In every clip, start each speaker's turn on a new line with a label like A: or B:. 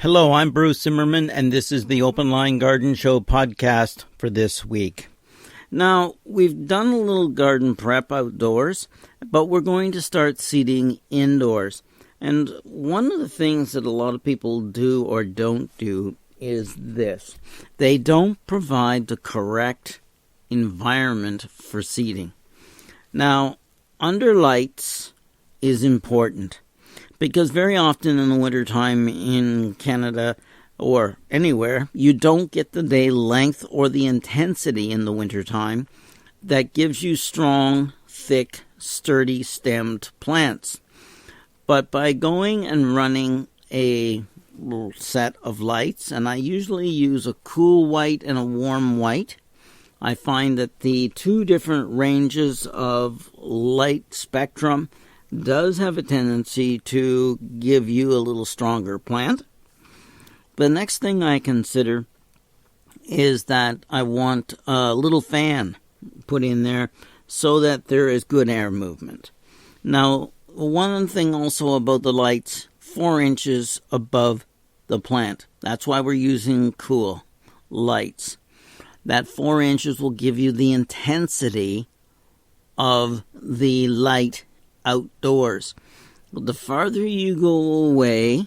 A: Hello, I'm Bruce Zimmerman, and this is the Open Line Garden Show podcast for this week. Now, we've done a little garden prep outdoors, but we're going to start seeding indoors. And one of the things that a lot of people do or don't do is this. They don't provide the correct environment for seeding. Now, under lights is important. Because very often in the wintertime in Canada or anywhere, you don't get the day length or the intensity in the wintertime that gives you strong, thick, sturdy stemmed plants. But by going and running a set of lights, and I usually use a cool white and a warm white, I find that the two different ranges of light spectrum does have a tendency to give you a little stronger plant. The next thing I consider is that I want a little fan put in there so that there is good air movement. Now, one thing also about the lights, 4 inches above the plant. That's why we're using cool lights. That 4 inches will give you the intensity of the light outdoors. But the farther you go away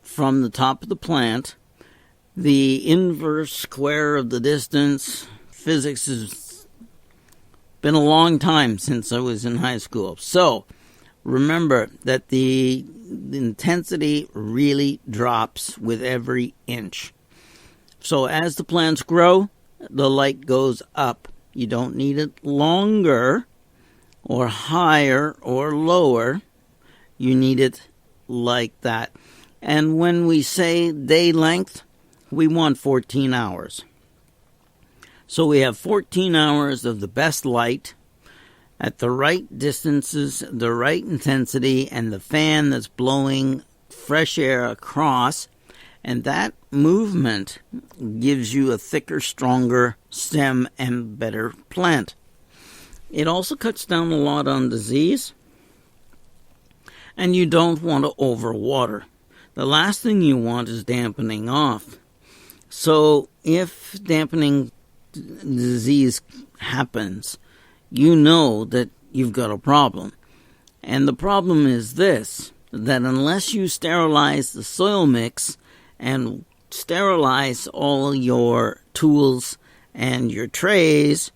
A: from the top of the plant, the inverse square of the distance, physics has been a long time since I was in high school. So remember that the intensity really drops with every inch. So as the plants grow, the light goes up. You don't need it longer or higher or lower. You need it like that. And when we say day length, we want 14 hours. So we have 14 hours of the best light at the right distances, the right intensity, and the fan that's blowing fresh air across. And that movement gives you a thicker, stronger stem and better plant. It also cuts down a lot on disease, and you don't want to overwater. The last thing you want is dampening off. So if dampening disease happens, you know that you've got a problem. And the problem is this, that unless you sterilize the soil mix and sterilize all your tools and your trays,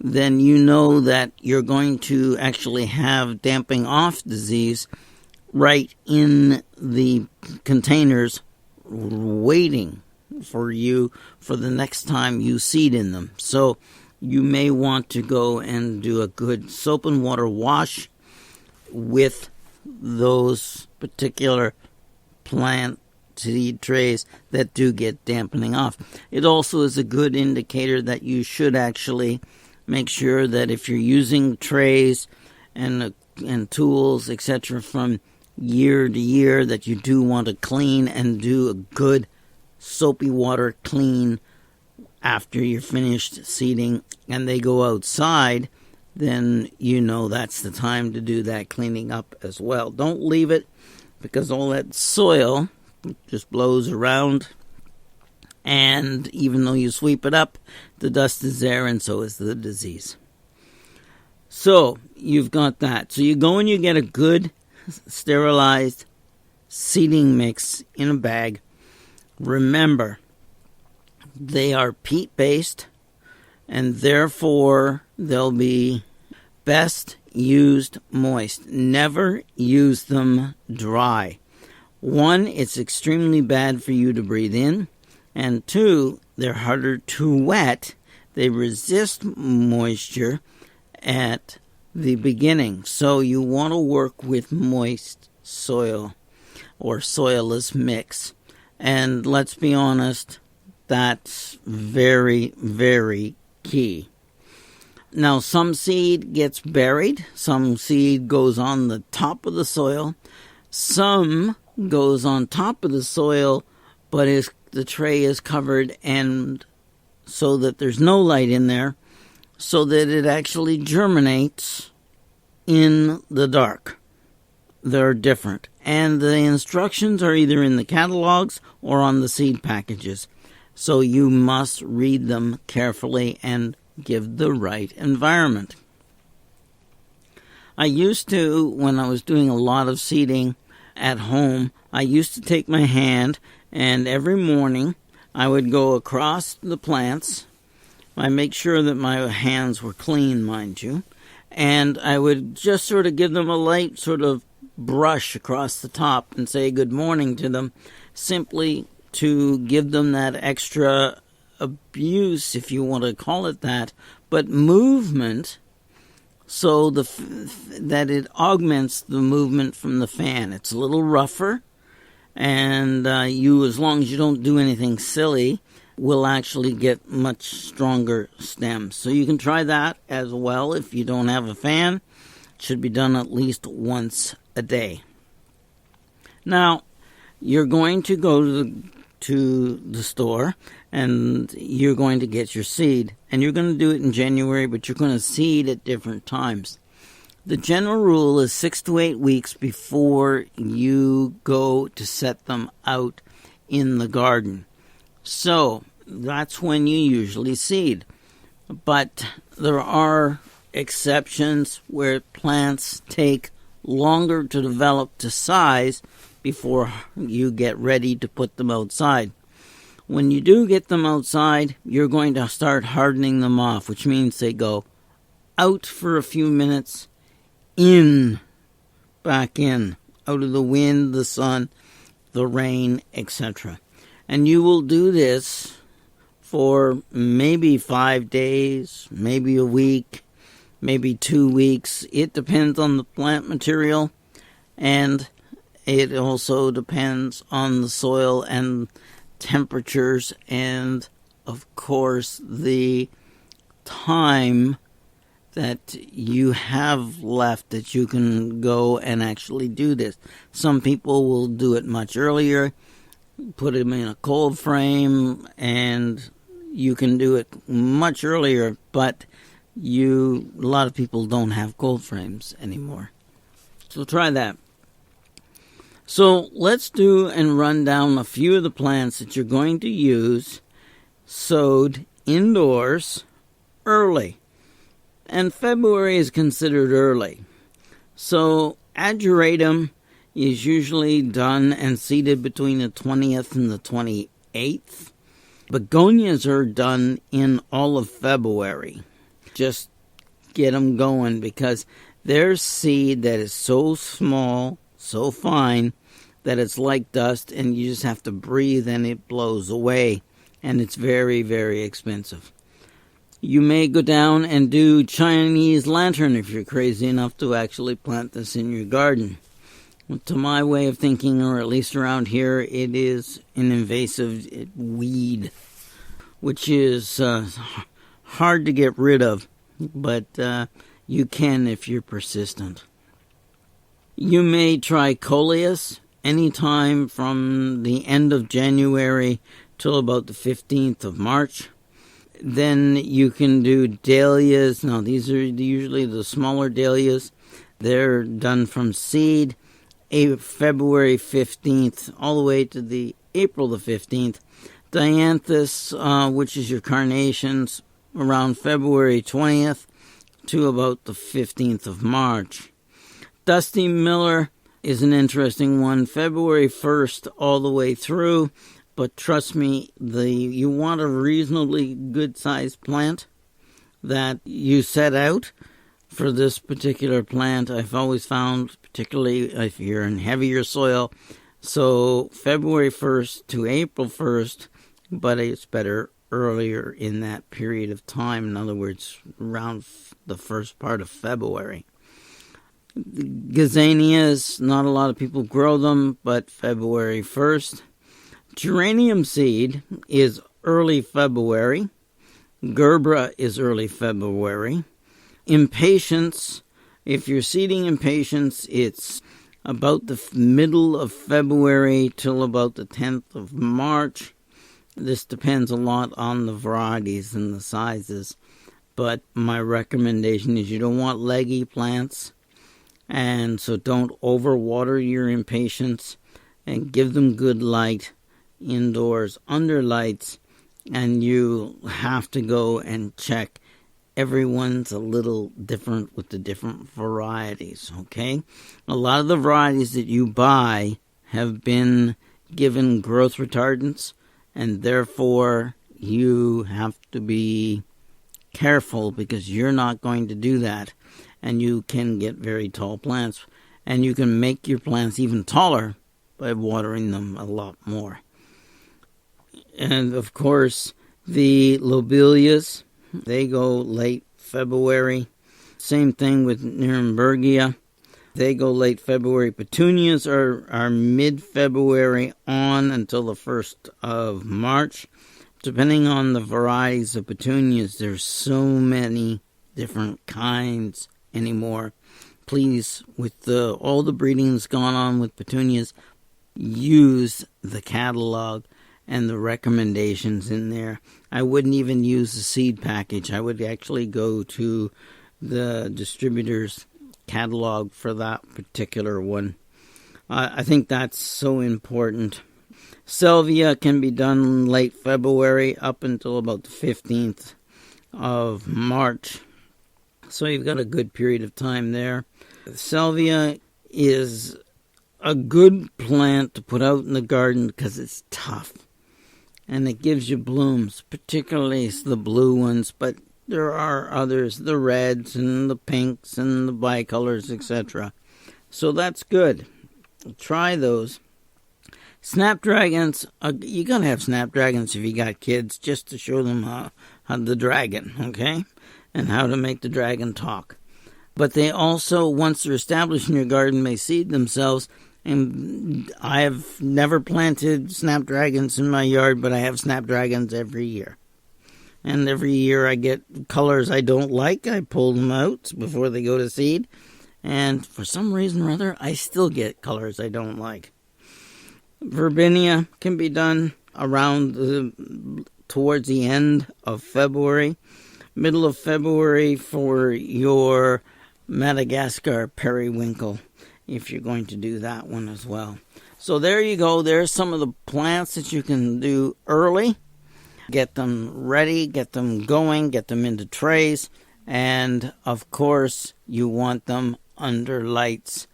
A: then you know that you're going to actually have damping off disease right in the containers waiting for you for the next time you seed in them. So you may want to go and do a good soap and water wash with those particular plant seed trays that do get dampening off. It also is a good indicator that you should actually make sure that if you're using trays and tools, etc., from year to year, that you do want to clean and do a good soapy water clean after you're finished seeding and they go outside, then you know that's the time to do that cleaning up as well. Don't leave it, because all that soil just blows around, and even though you sweep it up, the dust is there, and so is the disease. So you've got that. So you go and you get a good sterilized seeding mix in a bag. Remember, they are peat-based, and therefore they'll be best used moist. Never use them dry. 1, it's extremely bad for you to breathe in. And 2, they're harder to wet. They resist moisture at the beginning. So you want to work with moist soil or soilless mix. And let's be honest, that's very, very key. Now, some seed gets buried. Some seed goes on the top of the soil. Some goes on top of the soil, but the tray is covered, and so that there's no light in there, so that it actually germinates in the dark. they're different. And the instructions are either in the catalogs or on the seed packages. So you must read them carefully and give the right environment. I used to, when I was doing a lot of seeding at home, I used to take my hand and every morning I would go across the plants. I make sure that my hands were clean, mind you, and I would just sort of give them a light sort of brush across the top and say good morning to them, simply to give them that extra abuse, if you want to call it that, but movement, so that it augments the movement from the fan. It's a little rougher, and you, as long as you don't do anything silly, will actually get much stronger stems. So you can try that as well if you don't have a fan. It should be done at least once a day. Now, you're going to go to the store and you're going to get your seed. And you're going to do it in January, but you're going to seed at different times. The general rule is 6 to 8 weeks before you go to set them out in the garden. So that's when you usually seed. But there are exceptions where plants take longer to develop to size before you get ready to put them outside. When you do get them outside, you're going to start hardening them off, which means they go out for a few minutes, in, back in, out of the wind, the sun, the rain, etc. And you will do this for maybe 5 days, maybe a week, maybe 2 weeks. It depends on the plant material, and it also depends on the soil and temperatures and, of course, the time that you have left that you can go and actually do this. Some people will do it much earlier, put them in a cold frame, and you can do it much earlier, but a lot of people don't have cold frames anymore. So try that. So let's do and run down a few of the plants that you're going to use sowed indoors early. And February is considered early. So Geranium is usually done and seeded between the 20th and the 28th. Begonias are done in all of February. Just get them going, because there's seed that is so small, so fine, that it's like dust, and you just have to breathe and it blows away. And it's very, very expensive. You may go down and do Chinese lantern if you're crazy enough to actually plant this in your garden. To my way of thinking, or at least around here, it is an invasive weed, which is hard to get rid of, but you can if you're persistent. You may try coleus anytime from the end of January till about the 15th of March. Then you can do dahlias. Now, these are usually the smaller dahlias. They're done from seed, February 15th, all the way to the April the 15th. Dianthus, which is your carnations, around February 20th to about the 15th of March. Dusty Miller is an interesting one, February 1st all the way through. But trust me, you want a reasonably good-sized plant that you set out for this particular plant. I've always found, particularly if you're in heavier soil, so February 1st to April 1st, but it's better earlier in that period of time. In other words, around the first part of February. Gazanias, not a lot of people grow them, but February 1st. Geranium seed is early February. Gerbera is early February. Impatiens, if you're seeding impatiens, it's about the middle of February till about the 10th of March. This depends a lot on the varieties and the sizes, but my recommendation is you don't want leggy plants. And so don't overwater your impatiens, and give them good light indoors under lights. And you have to go and check. Everyone's a little different with the different varieties, okay? A lot of the varieties that you buy have been given growth retardants, and therefore you have to be careful because you're not going to do that. And you can get very tall plants, and you can make your plants even taller by watering them a lot more. And of course, the lobelias, they go late February. Same thing with Nurembergia. They go late February. Petunias are mid-February on until the 1st of March. Depending on the varieties of petunias, there's so many different kinds anymore. Please, with all the breeding that's gone on with petunias, use the catalog and the recommendations in there. I wouldn't even use the seed package. I would actually go to the distributor's catalog for that particular one. I think that's so important. Salvia can be done late February up until about the 15th of March. So you've got a good period of time there. Salvia is a good plant to put out in the garden because it's tough. And it gives you blooms, particularly the blue ones, but there are others, the reds and the pinks and the bicolors, etc. So that's good. Try those. Snapdragons, you gotta have snapdragons if you got kids, just to show them how the dragon, okay? And how to make the dragon talk. But they also, once they're established in your garden, may seed themselves. And I have never planted snapdragons in my yard, but I have snapdragons every year. And every year I get colors I don't like. I pull them out before they go to seed. And for some reason or other, I still get colors I don't like. Verbinia can be done towards the end of February. Middle of February for your Madagascar periwinkle, if you're going to do that one as well. So there you go. There's some of the plants that you can do early. Get them ready, get them going, get them into trays. And, of course, you want them under lights.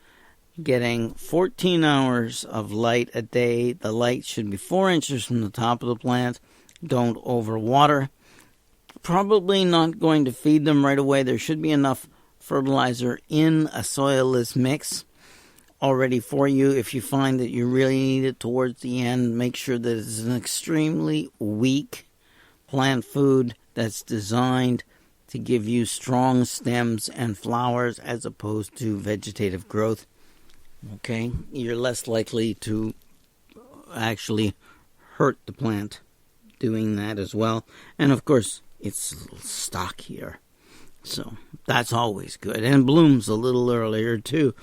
A: Getting 14 hours of light a day. The light should be 4 inches from the top of the plant. Don't overwater. Probably not going to feed them right away. There should be enough fertilizer in a soilless mix already for you. If you find that you really need it towards the end, make sure that it's an extremely weak plant food that's designed to give you strong stems and flowers as opposed to vegetative growth. Okay, you're less likely to actually hurt the plant doing that as well. And of course, it's stockier. So that's always good. And blooms a little earlier too.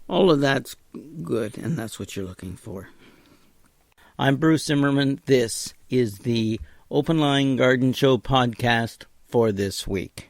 A: All of that's good, and that's what you're looking for. I'm Bruce Zimmerman. This is the Open Line Garden Show podcast for this week.